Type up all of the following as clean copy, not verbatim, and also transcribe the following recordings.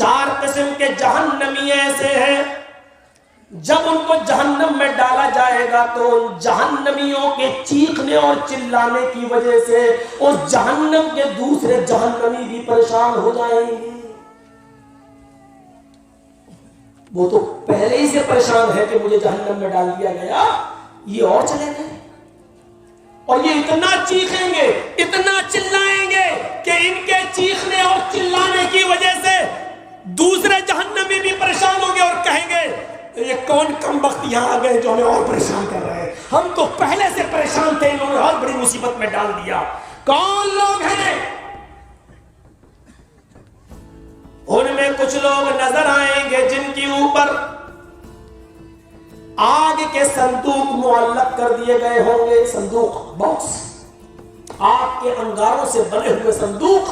4 قسم کے جہنمی ایسے ہیں جب ان کو جہنم میں ڈالا جائے گا تو ان جہنمیوں کے چیخنے اور چلانے کی وجہ سے اس جہنم کے دوسرے جہنمی بھی پریشان ہو جائیں گے. وہ تو پہلے ہی سے پریشان ہے کہ مجھے جہنم میں ڈال دیا گیا, یہ اور چلے گئے اور یہ اتنا چیخیں گے, اتنا چلائیں گے کہ ان کے چیخنے اور چلانے کی وجہ سے دوسرے جہنمی بھی پریشان ہوں گے اور کہیں گے یہ کون کمبخت یہاں آ گئے جو ہمیں اور پریشان کر رہے ہیں, ہم تو پہلے سے پریشان تھے, انہوں نے اور بڑی مصیبت میں ڈال دیا. کون لوگ ہیں؟ ان میں کچھ لوگ نظر آئیں گے جن کے اوپر آگ کے صندوق معلق کر دیے گئے ہوں گے. صندوق, باکس, آگ کے انگاروں سے بنے ہوئے صندوق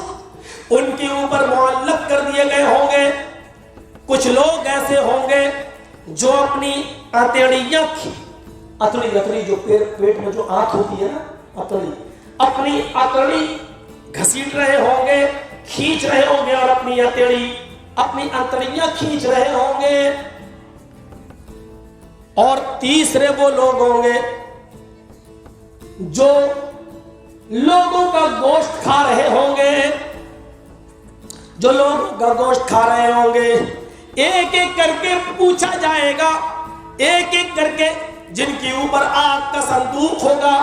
ان کے اوپر معلق کر دیے گئے ہوں گے. کچھ لوگ ایسے ہوں گے جو اپنی اتڑیاں, اتڑی جو پیٹ میں جو آنکھ ہوتی ہے نا, اتڑی, اپنی اتڑی گھسیٹ رہے ہوں گے, کھینچ رہے ہوں گے اور اپنی اتڑیاں کھینچ رہے ہوں گے. اور تیسرے وہ لوگ ہوں گے جو لوگوں کا گوشت کھا رہے ہوں گے, جو لوگوں کا گوشت کھا رہے ہوں گے. ایک ایک کر کے پوچھا جائے گا, ایک ایک کر کے جن کے اوپر آگ کا صندوق ہوگا,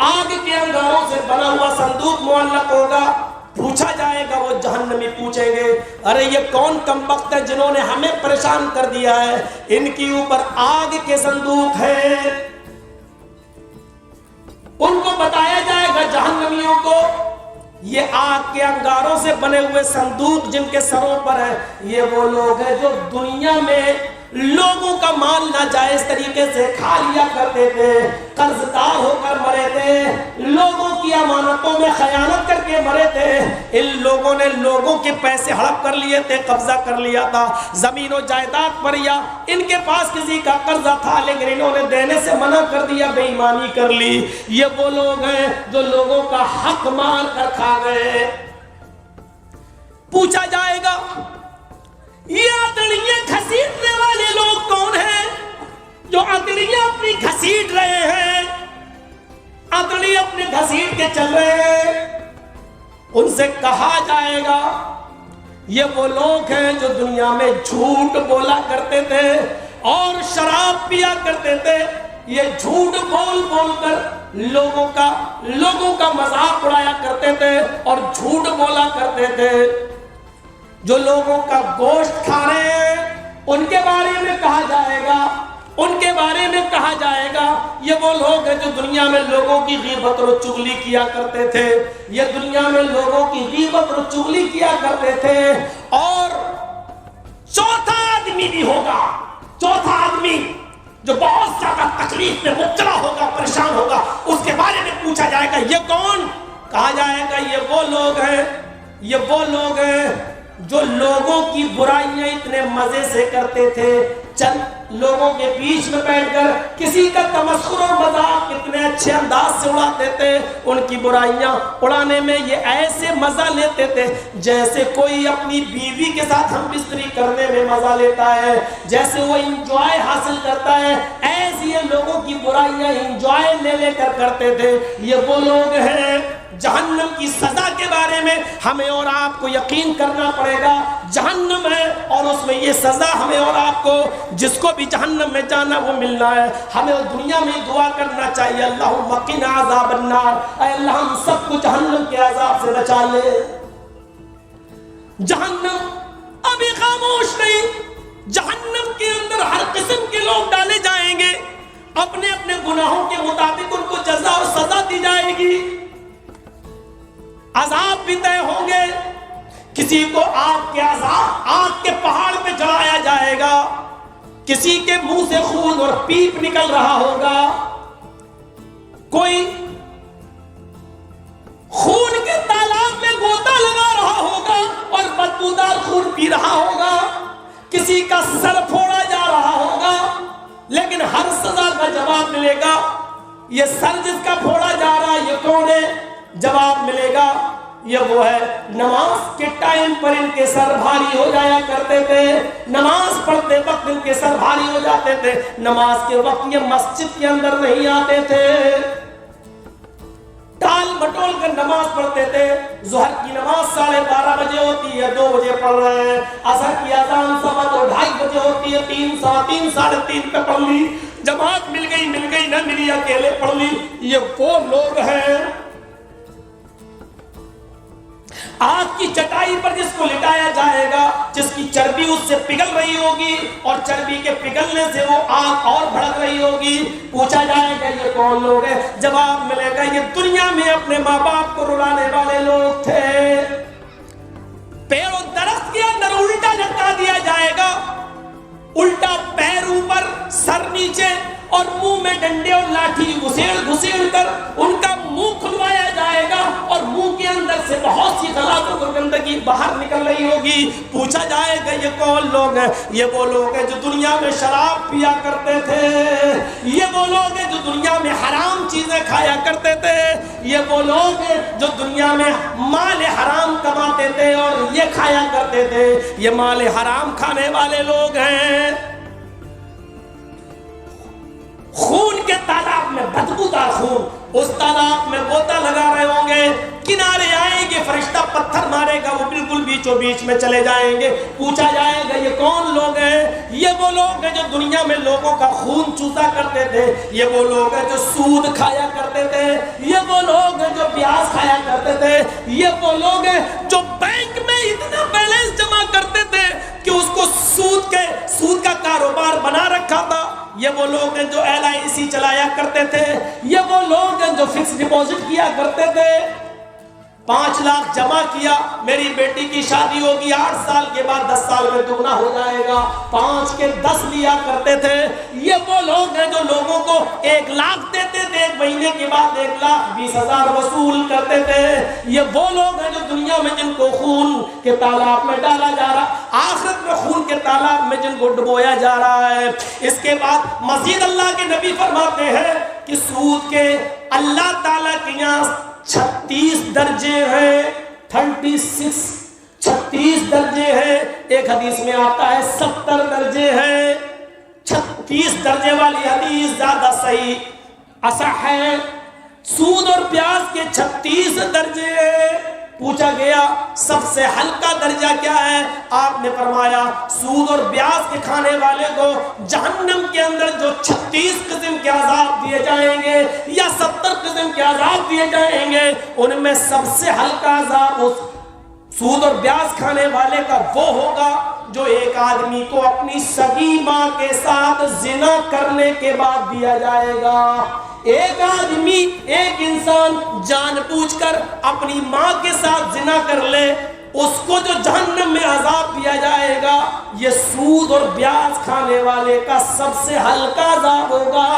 آگ کے انگاروں سے بنا ہوا صندوق معلق ہوگا, پوچھا جائے گا. وہ جہنمی پوچھیں گے ارے یہ کون کمبخت ہے جنہوں نے ہمیں پریشان کر دیا ہے, ان کے اوپر آگ کے صندوق ہے. ان کو بتایا جائے گا جہنمیوں کو یہ آگ کے انگاروں سے بنے ہوئے صندوق جن کے سروں پر ہے, یہ وہ لوگ ہیں جو دنیا میں لوگوں کا مال ناجائز طریقے سے کھا لیا کرتے تھے, قرض دار ہو کر مرے تھے, لوگوں کی امانتوں میں خیانت کر کے مرے تھے. ان لوگوں نے لوگوں کے پیسے ہڑپ کر لیے تھے, قبضہ کر لیا تھا زمین و جائیداد پر, یا ان کے پاس کسی کا قرضہ تھا لیکن انہوں نے دینے سے منع کر دیا, بے ایمانی کر لی. یہ وہ لوگ ہیں جو لوگوں کا حق مار کر کھا گئے. پوچھا جائے گا یہ اتڑیاں گھسیٹنے والے لوگ کون ہیں جو اتڑیاں اپنی گھسیٹ رہے ہیں, اتڑی اپنے گھسیٹ کے چل رہے ہیں. ان سے کہا جائے گا یہ وہ لوگ ہیں جو دنیا میں جھوٹ بولا کرتے تھے اور شراب پیا کرتے تھے. یہ جھوٹ بول بول کر لوگوں کا مذاق اڑایا کرتے تھے اور جھوٹ بولا کرتے تھے. جو لوگوں کا گوشت کھا رہے ہیں ان کے بارے میں کہا جائے گا, ان کے بارے میں کہا جائے گا یہ وہ لوگ ہیں جو دنیا میں لوگوں کی غیبت اور چغلی کیا کرتے تھے, یہ دنیا میں لوگوں کی غیبت اور چغلی کیا کرتے تھے. اور چوتھا آدمی بھی ہوگا, چوتھا آدمی جو بہت زیادہ تکلیف میں مبتلا ہوگا, پریشان ہوگا, اس کے بارے میں پوچھا جائے گا یہ کون؟ کہا جائے گا یہ وہ لوگ ہیں جو لوگوں کی برائیاں اتنے مزے سے کرتے تھے, چند لوگوں کے بیچ میں بیٹھ کر کسی کا تمسخر اور مذاق اتنے اچھے انداز سے اڑاتے تھے. ان کی برائیاں اڑانے میں یہ ایسے مزہ لیتے تھے جیسے کوئی اپنی بیوی کے ساتھ ہم بستری کرنے میں مزہ لیتا ہے, جیسے وہ انجوائے حاصل کرتا ہے, ایسے یہ لوگوں کی برائیاں انجوائے لے لے کر کرتے تھے. یہ وہ لوگ ہیں. جہنم کی سزا کے بارے میں ہمیں اور آپ کو یقین کرنا پڑے گا. جہنم ہے اور اس میں یہ سزا ہمیں اور آپ کو, جس کو بھی جہنم میں جانا وہ ملنا ہے. ہمیں دنیا میں دعا کرنا چاہیے اللہم قنا عذاب النار, اے اللہ ہم سب کو جہنم کے عذاب سے بچا لے. جہنم ابھی خاموش نہیں, جہنم کے اندر ہر قسم کے لوگ ڈالے جائیں گے, اپنے اپنے گناہوں کے مطابق ان کو جزا اور سزا دی جائے گی. عذاب بھی طے ہوں گے. کسی کو آگ کے پہاڑ پہ چڑھایا جائے گا, کسی کے منہ سے خون اور پیپ نکل رہا ہوگا, کوئی خون کے تالاب میں گوتا لگا رہا ہوگا اور بدبودار خون پی رہا ہوگا, کسی کا سر پھوڑا جا رہا ہوگا, لیکن ہر سزا کا جواب ملے گا. یہ سر جس کا پھوڑا جا رہا ہے یہ کون ہے؟ جواب ملے گا یہ وہ ہے نماز کے ٹائم پر ان کے سر بھاری ہو جایا کرتے تھے، نماز پڑھتے وقت ان کے سر بھاری ہو جاتے تھے، نماز کے وقت یہ مسجد کے اندر نہیں آتے تھے، ٹال مٹول کر نماز پڑھتے تھے۔ ظہر کی نماز 12:30 بجے ہوتی ہے، 2 بجے پڑھ رہے ہیں، عصر کی اذان 2:15 بجے ہوتی ہے، 3 سوا 3 ساڑھے 3 پہ پڑھ لی، جماعت مل گئی نہ ملی اکیلے پڑھ لی۔ یہ وہ لوگ ہیں آگ کی چٹائی پر جس کو لٹایا جائے گا، جس کی چربی اس سے پگھل رہی ہوگی اور چربی کے پگھلنے سے وہ آگ اور بھڑک رہی ہوگی، پوچھا جائے گا یہ کون لوگ ہیں؟ جواب ملے گا یہ دنیا میں اپنے ماں باپ کو رلانے والے لوگ تھے۔ پیڑ و درخت کے اندر الٹا لٹکا دیا جائے گا، الٹا پیر اوپر سر نیچے اور منہ میں ڈنڈے اور لاٹھی گھسیڑ کر ان کا منہ کھلوایا جائے گا اور منہ کے اندر سے بہت سی غلاظت اور گندگی باہر نکل رہی ہوگی۔ پوچھا جائے گا یہ کون لوگ ہیں؟ یہ وہ لوگ ہیں جو دنیا میں شراب پیا کرتے تھے، یہ وہ لوگ ہیں جو دنیا میں حرام چیزیں کھایا کرتے تھے، یہ وہ لوگ ہیں جو دنیا میں مال حرام کماتے تھے اور یہ کھایا کرتے تھے۔ یہ مال حرام کھانے والے لوگ ہیں۔ خون کے تالاب میں بدبودار خون، اس تالاب میں غوطہ لگا رہے ہوں گے، کنارے آئیں گے، فرشتہ پتھر مارے گا، وہ بالکل بیچوں بیچ میں چلے جائیں گے۔ پوچھا جائے گا یہ کون لوگ ہیں؟ یہ وہ لوگ ہیں جو دنیا میں لوگوں کا خون چوسا کرتے تھے، یہ وہ لوگ ہیں جو سود کھایا کرتے تھے، یہ وہ لوگ ہیں جو پیاز کھایا کرتے تھے، یہ وہ لوگ ہیں جو بینک میں اتنا بیلنس جمع کرتے تھے کہ اس کو سود کا کاروبار بنا رکھا تھا، یہ وہ لوگ ہیں جو LIC چلایا کرتے تھے، یہ وہ لوگ ہیں جو فکس ڈپوزٹ کیا کرتے تھے۔ 5 لاکھ جمع کیا، میری بیٹی کی شادی ہوگی 8 سال کے بعد 10 سال میں دگنا ہو جائے گا، 5 کے 10 لیا کرتے تھے۔ یہ وہ لوگ ہیں جو لوگوں کو 1 لاکھ دیتے تھے، 1 مہینے کے بعد 1,20,000 وصول کرتے تھے۔ یہ وہ لوگ ہیں جو دنیا میں جن کو خون کے تالاب میں ڈالا جا رہا، آخرت میں خون کے تالاب میں جن کو ڈبویا جا رہا ہے۔ اس کے بعد مزید اللہ کے نبی فرماتے ہیں کہ سود کے اللہ تعالیٰ کے یہاں 36 درجے ہیں، 36 درجے ہیں۔ ایک حدیث میں آتا ہے 70 درجے ہیں۔ 36 درجے والی حدیث زیادہ صحیح اصح ہے۔ سود اور پیاز کے 36 درجے ہیں۔ پوچھا گیا سب سے ہلکا درجہ کیا ہے؟ آپ نے فرمایا سود اور بیاض کے کھانے والے کو جہنم کے اندر جو 36 قسم کے عذاب دیے جائیں گے یا 70 قسم کے عذاب دیے جائیں گے، ان میں سب سے ہلکا عذاب اس سود اور بیاض کھانے والے کا وہ ہوگا جو ایک آدمی کو اپنی سگی ماں کے ساتھ زنا کرنے کے بعد دیا جائے گا۔ ایک آدمی، ایک انسان جان بوجھ کر اپنی ماں کے ساتھ زنا کر لے، اس کو جو جہنم میں عذاب دیا جائے گا، یہ سود اور بیاض کھانے والے کا سب سے ہلکا عذاب ہوگا۔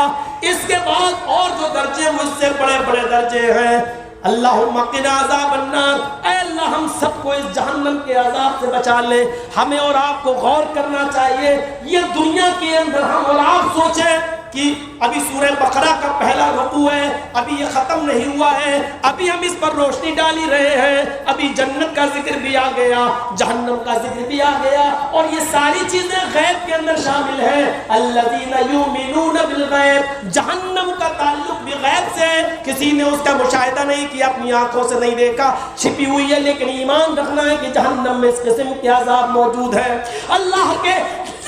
اس کے بعد اور جو درجے مجھ سے بڑے بڑے درجے ہیں، اللہم قنا عذاب النار، اے اللہ ہم سب کو اس جہنم کے عذاب سے بچا لے۔ ہمیں اور آپ کو غور کرنا چاہیے، یہ دنیا کے اندر ہم اور آپ سوچیں کہ ابھی سورہ بقرہ کا پہلا رکوع ہے، ابھی یہ ختم نہیں ہوا ہے، ابھی ہم اس پر روشنی ڈال ہی رہے ہیں، ابھی جنت کا ذکر بھی آ گیا، جہنم کا ذکر بھی آ گیا، اور یہ ساری چیزیں غیب کے اندر شامل ہیں۔ الذین یؤمنون بالغیب، جہنم کا تعلق بھی غیب سے ہے، کسی نے اس کا مشاہدہ نہیں کیا، اپنی آنکھوں سے نہیں دیکھا، چھپی ہوئی ہے، لیکن ایمان رکھنا ہے کہ جہنم میں اس قسم کے عذاب موجود ہے۔ اللہ کے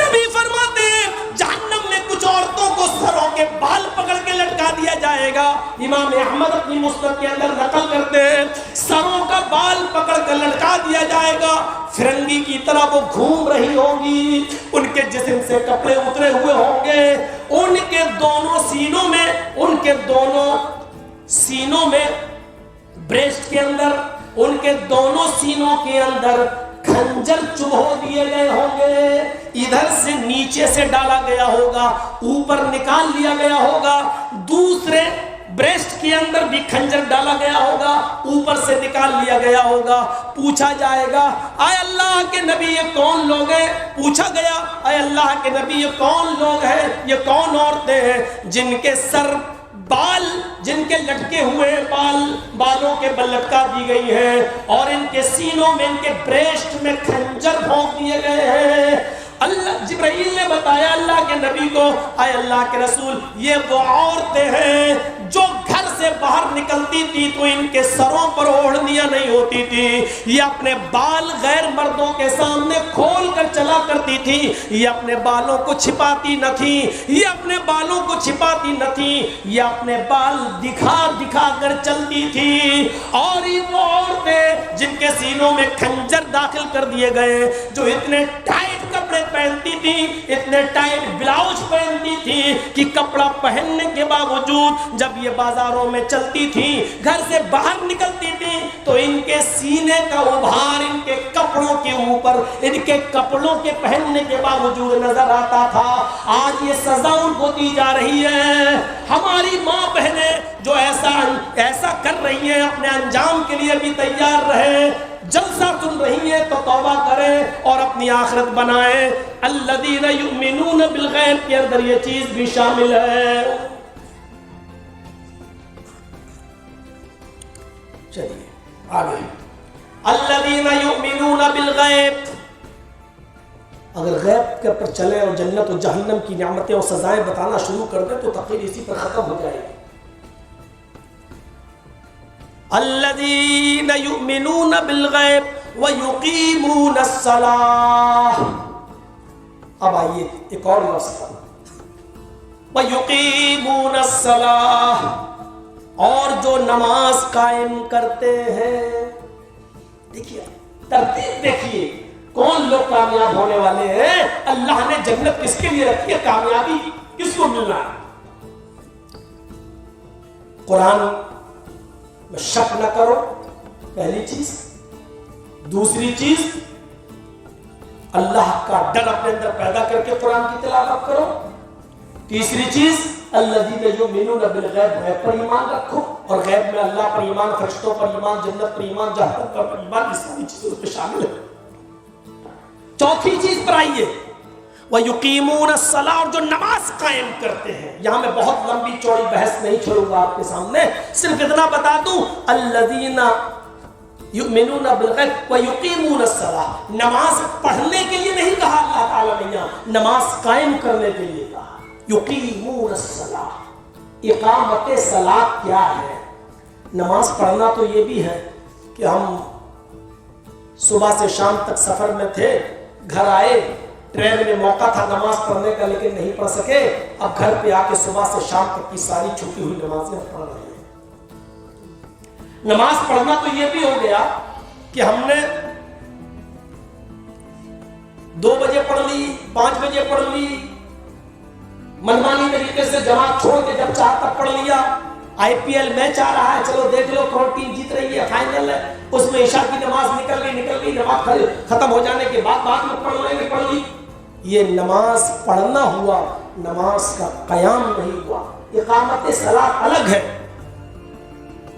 نبی فرماتے ہیں جہنم میں کچھ عورتوں کو سروں کے بال پکڑ کے لٹکا دیا جائے گا۔ امام احمد اپنی مسند کے اندر نقل کرتے ہیں سروں کا بال پکڑ کر لٹکا دیا جائے گا، فرنگی کی طرح وہ گھوم رہی ہوں گی، ان کے جسم سے کپڑے اترے ہوئے ہوں گے، ان کے دونوں سینوں میں بریسٹ کے اندر، ان کے دونوں سینوں کے اندر خنجر چبھو دیے گئے ہوں گے، ادھر سے نیچے سے ڈالا گیا ہوگا، اوپر نکال لیا گیا ہوگا، دوسرے بریسٹ کے اندر بھی خنجر ڈالا گیا ہوگا، اوپر سے نکال لیا گیا ہوگا۔ پوچھا جائے گا اے اللہ کے نبی یہ کون لوگ ہیں؟ پوچھا گیا اے اللہ کے نبی یہ کون لوگ ہیں، یہ کون عورتیں ہیں جن کے سر بال جن کے لٹکے ہوئے بالوں کے بل لٹکا دی گئی ہیں، اور ان کے سینوں میں، ان کے بریسٹ میں خنجر بھونک دیے گئے ہیں۔ اللہ جبرائیل نے بتایا اللہ کے نبی کو، اے اللہ کے رسول، یہ وہ عورتیں ہیں جو گھر سے باہر نکلتی تھی تو ان کے سروں پر اوڑھنیاں نہیں ہوتی تھی، یہ اپنے بال غیر مردوں کے سامنے کھول کر چلا کرتی تھی، یہ اپنے بالوں کو چھپاتی نہ تھی، یہ اپنے بالوں کو چھپاتی نہ تھی، یہ اپنے بال دکھا دکھا کر چلتی تھی۔ اور یہ وہ عورتیں جن کے سینوں میں خنجر داخل کر دیے گئے، جو اتنے ٹائٹ کپڑے پہنتی تھی، اتنے ٹائٹ بلاؤز پہنتی تھی کہ کپڑا پہننے کے باوجود جب یہ بازاروں میں چلتی تھی، گھر سے باہر نکلتی تھی، تو ان کے سینے کا ابھار ان کے کپڑوں کے اوپر، ان کے کپڑوں کے پہننے کے باوجود نظر آتا تھا۔ آج یہ سزا ان کو دی جا رہی ہے۔ ہماری ماں بہنیں جو ایسا کر رہی ہیں، اپنے انجام کے لیے بھی تیار رہیں۔ جلسہ سن رہی ہیں تو توبہ کریں اور اپنی آخرت بنائیں۔ الذین یؤمنون بالغیب کے اندر یہ چیز بھی شامل ہے۔ چلیے آگے، الذین یؤمنون بالغیب، اگر غیب کے پر چلیں اور جنت و جہنم کی نعمتیں اور سزائیں بتانا شروع کر دیں تو تقریر اسی پر ختم ہو جائے گی۔ الذین یؤمنون بالغیب ویقیمون الصلاۃ۔ اب آئیے ایک اور لفظ پر، ویقیمون الصلاۃ، اور جو نماز قائم کرتے ہیں۔ دیکھیے ترتیب، دیکھیے کون لوگ کامیاب ہونے والے ہیں۔ اللہ نے جنت کس کے لیے رکھی ہے، کامیابی کس کو ملنا ہے۔ قرآن میں شک نہ کرو، پہلی چیز۔ دوسری چیز، اللہ کا ڈر اپنے اندر پیدا کر کے قرآن کی تلاوت کرو۔ تیسری چیز، الذین یؤمنون بالغیب، غیب پر ایمان رکھو، اور غیب میں اللہ پر ایمان، فرشتوں پر ایمان، جنت پر ایمان، جہنم پر ایمان، اس ساری چیزیں اس میں شامل ہے۔ چوتھی چیز پر آئیے، وَيُقِيمُونَ الصَّلَاةَ، اور جو نماز قائم کرتے ہیں۔ یہاں میں بہت لمبی چوڑی بحث نہیں چھوڑوں گا آپ کے سامنے، صرف اتنا بتا دوں، الَّذِينَ يُؤْمِنُونَ بِالْغَيْبِ وَيُقِيمُونَ الصَّلَاةَ، نماز پڑھنے کے لیے نہیں کہا اللہ تعالیٰ نے، یہاں نماز قائم کرنے کے لیے کہا۔ یقیمون الصلاۃ، اقامت صلاۃ کیا ہے؟ نماز پڑھنا تو یہ بھی ہے کہ ہم صبح سے شام تک سفر میں تھے، گھر آئے، ٹرین میں موقع تھا نماز پڑھنے کا لیکن نہیں پڑھ سکے، اب گھر پہ آ کے صبح سے شام تک کی ساری چھٹی ہوئی نمازیں پڑھ رہے ہیں۔ نماز پڑھنا تو یہ بھی ہو گیا کہ ہم نے 2 بجے پڑھ لی، 5 بجے پڑھ لی، منمانی طریقے سے جماعت چھوڑ کے جب چاہ تک پڑھ لیا۔ IPL میچ آ رہا ہے، چلو دیکھ لو کون ٹیم جیت رہی ہے، فائنل ہے، اس میں عشاء کی نماز نکل گئی، نماز ختم ہو جانے کے بعد میں پڑھ لی۔ یہ نماز پڑھنا ہوا، نماز کا قیام نہیں ہوا۔ اقامت صلاۃ الگ ہے۔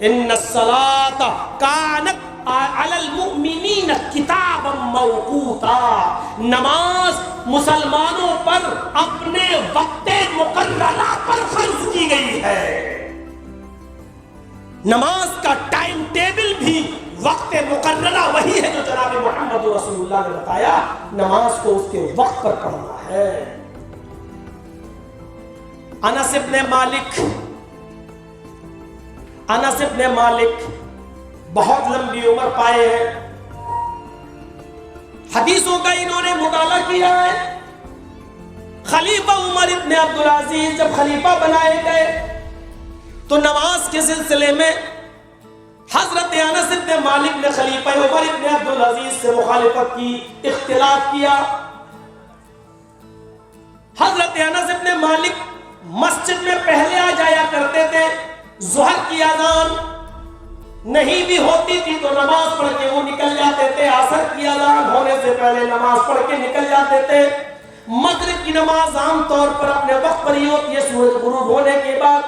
ان الصلاۃ کانت علی المؤمنین کتابا موقوتا، نماز مسلمانوں پر اپنے وقت مقررہ پر فرض کی گئی ہے۔ نماز کا ٹائم ٹیبل بھی وقت مقررہ وہی ہے جو جناب محمد رسول اللہ نے بتایا، نماز کو اس کے وقت پر پڑھنا ہے۔ انس ابن مالک بہت لمبی عمر پائے ہیں، حدیثوں کا انہوں نے مطالعہ کیا ہے۔ خلیفہ عمر ابن عبدالعزیز جب خلیفہ بنائے گئے تو نماز کے سلسلے میں حضرت انس ابن مالک نے خلیفہ عمر ابن عبدالعزیز سے مخالفت کی، اختلاف کیا۔ حضرت انس ابن مالک مسجد میں پہلے آ جایا کرتے تھے، ظہر کی اذان نہیں بھی ہوتی تھی تو نماز پڑھ کے وہ نکل جاتے تھے، عصر کی اذان ہونے سے پہلے نماز پڑھ کے نکل جاتے تھے۔ مغرب کی نماز عام طور پر اپنے وقت پر ہی ہوتی ہے، سورج غروب ہونے کے بعد۔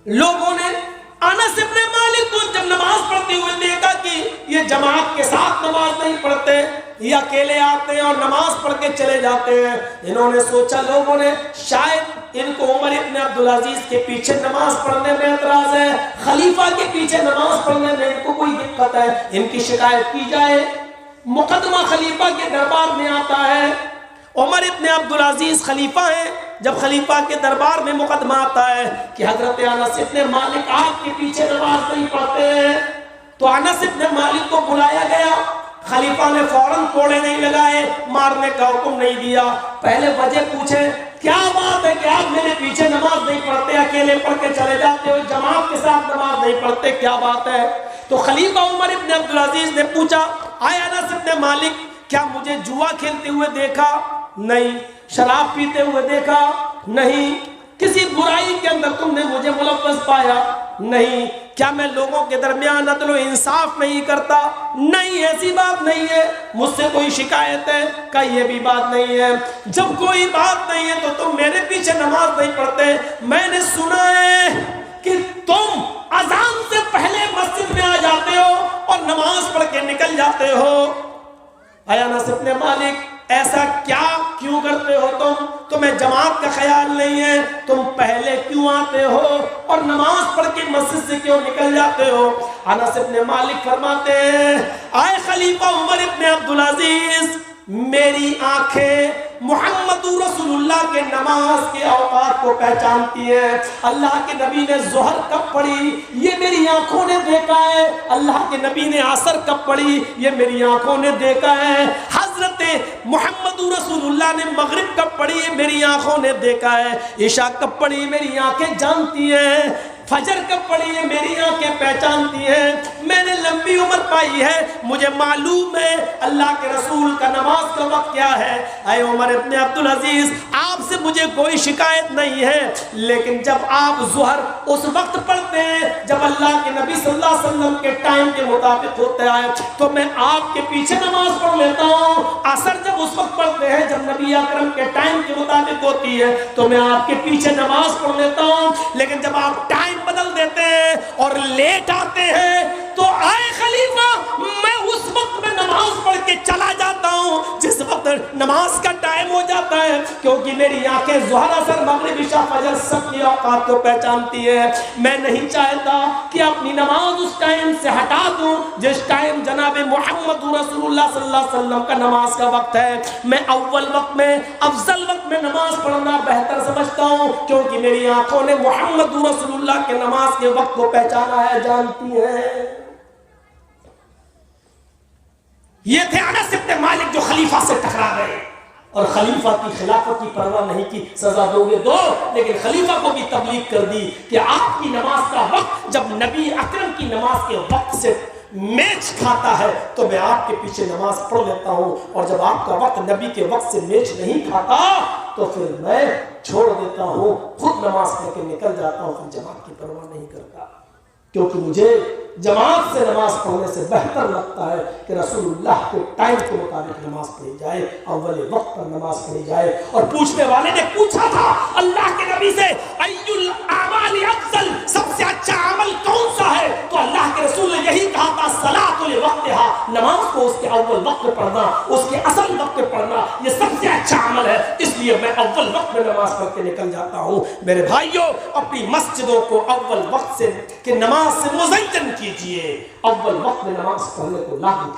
لوگوں نے انس ابن مالک کو جب نماز پڑھتے ہوئے دیکھا کہ یہ جماعت کے ساتھ نماز نہیں پڑھتے، یہ اکیلے آتے ہیں اور نماز پڑھ کے چلے جاتے ہیں، انہوں نے سوچا لوگوں نے شاید ان کو عمر ابن عبدالعزیز کے پیچھے نماز پڑھنے میں اعتراض ہے، خلیفہ کے پیچھے نماز پڑھنے میں ان کو کوئی دقت ہے، ان کی شکایت کی جائے۔ مقدمہ خلیفہ کے دربار میں آتا ہے، عمر ابن عبدالعزیز خلیفہ ہیں، جب خلیفہ کے دربار میں مقدمہ آتا ہے کہ حضرت انس ابن مالک آپ کے پیچھے نماز نہیں پڑھتے ہیں، تو انس ابن مالک کو بلایا گیا۔ خلیفہ نے فوراً کوڑے نہیں لگائے، مارنے کا حکم نہیں دیا، پہلے وجہ پوچھے کیا بات ہے کہ آپ میرے پیچھے نماز نہیں پڑھتے، اکیلے پڑھ کے چلے جاتے ہو، جماعت کے ساتھ نماز نہیں پڑھتے، کیا بات ہے؟ تو خلیفہ عمر ابن عبدالعزیز نے پوچھا آیا انس ابن مالک کیا مجھے جوا کھیلتے ہوئے دیکھا؟ نہیں۔ شراب پیتے ہوئے دیکھا؟ نہیں۔ کسی برائی کے اندر تم نے مجھے ملوث پایا؟ نہیں۔ کیا میں لوگوں کے درمیان عدل و انصاف نہیں کرتا؟ نہیں، ایسی بات نہیں ہے۔ مجھ سے کوئی شکایت ہے؟ کہ یہ بھی بات نہیں ہے۔ جب کوئی بات نہیں ہے تو تم میرے پیچھے نماز نہیں پڑھتے۔ میں نے سنا ہے کہ تم اذان سے پہلے مسجد میں آ جاتے ہو اور نماز پڑھ کے نکل جاتے ہو۔ اے انس ابن مالک ایسا کیوں کرتے ہو تمہیں جماعت کا خیال نہیں ہے؟ تم پہلے کیوں آتے ہو اور نماز پڑھ کے مسجد سے کیوں نکل جاتے ہو؟ انس ابن مالک فرماتے ہیں اے خلیفہ عمر ابن عبدالعزیز، میری آنکھیں محمد رسول اللہ کے نماز کے اوقات کو پہچانتی ہیں۔ اللہ کے نبی نے ظہر کب پڑھی یہ میری آنکھوں نے دیکھا ہے، اللہ کے نبی نے عصر کب پڑھی یہ میری آنکھوں نے دیکھا ہے، حضرت محمد رسول اللہ نے مغرب کب پڑھی یہ میری آنکھوں نے دیکھا ہے، عشاء کب پڑھی میری آنکھیں جانتی ہیں، فجر کب پڑھی ہے میری آنکھیں پہچانتی ہیں۔ میں نے لمبی عمر پائی ہے، مجھے معلوم ہے اللہ کے رسول کا نماز کا وقت کیا ہے۔ اے عمر ابن عبدالعزیز آپ سے مجھے کوئی شکایت نہیں ہے، لیکن جب آپ ظہر اس وقت پڑھتے ہیں جب اللہ کے نبی صلی اللہ علیہ وسلم کے ٹائم کے مطابق ہوتے ہیں تو میں آپ کے پیچھے نماز پڑھ لیتا ہوں، عصر جب اس وقت پڑھتے ہیں جب نبی اکرم کے ٹائم کے مطابق ہوتی ہے تو میں آپ کے پیچھے نماز پڑھ لیتا ہوں، لیکن جب آپ ٹائم بدل دیتے ہیں اور لیٹ آتے ہیں تو اے خلیفہ میں اس وقت میں نماز پڑھ کے چلا جاتا ہوں جس وقت نماز کا ٹائم ہو جاتا ہے، کیونکہ میری آنکھیں ظہر عصر مغرب عشاء فجر سب کی اوقات کو پہچانتی ہے۔ میں نہیں چاہتا کہ اپنی نماز اس ٹائم سے ہٹا دوں جس ٹائم جناب محمد رسول اللہ صلی اللہ علیہ وسلم کا نماز کا وقت ہے۔ میں اول وقت میں افضل وقت میں نماز پڑھنا بہتر سمجھتا ہوں، کیونکہ میری آنکھوں نے محمد رسول اللہ کے نماز کے وقت کو پہچانا ہے، جانتی ہے۔ یہ تھے انس ابن مالک جو خلیفہ سے ٹکرا گئے اور خلیفہ کی خلافت کی پرواہ نہیں کی، سزا دو گے دو، لیکن خلیفہ کو بھی تبلیغ کر دی کہ آپ کی نماز کا وقت جب نبی اکرم کی نماز کے وقت سے میچ کھاتا ہے تو میں آپ کے پیچھے نماز پڑھ لیتا ہوں، اور جب آپ کا وقت نبی کے وقت سے میچ نہیں کھاتا تو پھر میں چھوڑ دیتا ہوں، خود نماز پڑھ کے نکل جاتا ہوں، پھر جماعت کی پرواہ نہیں کرتا، کیونکہ مجھے جماعت سے نماز پڑھنے سے بہتر لگتا ہے کہ رسول اللہ کے ٹائم کے مطابق نماز پڑھی جائے، اول وقت پر نماز پڑھی جائے۔ اور پوچھنے والے نے پوچھا تھا اللہ کے نبی سے ای الاعمال افضل، سب سے اچھا عمل کون سا ہے؟ تو اللہ کے رسول نے یہی کہا تھا صلاۃ لوقتہا، نماز کو اس کے اول وقت پہ پڑھنا، اس کے اصل وقت پہ پڑھنا، یہ سب سے اچھا عمل ہے، اس لیے میں اول وقت میں نماز پڑھ کے نکل جاتا ہوں۔ میرے بھائیوں اپنی مسجدوں کو اول وقت سے کہ نماز سے مزین کیجئے، اول وقت میں نماز پڑھنے کو لاگو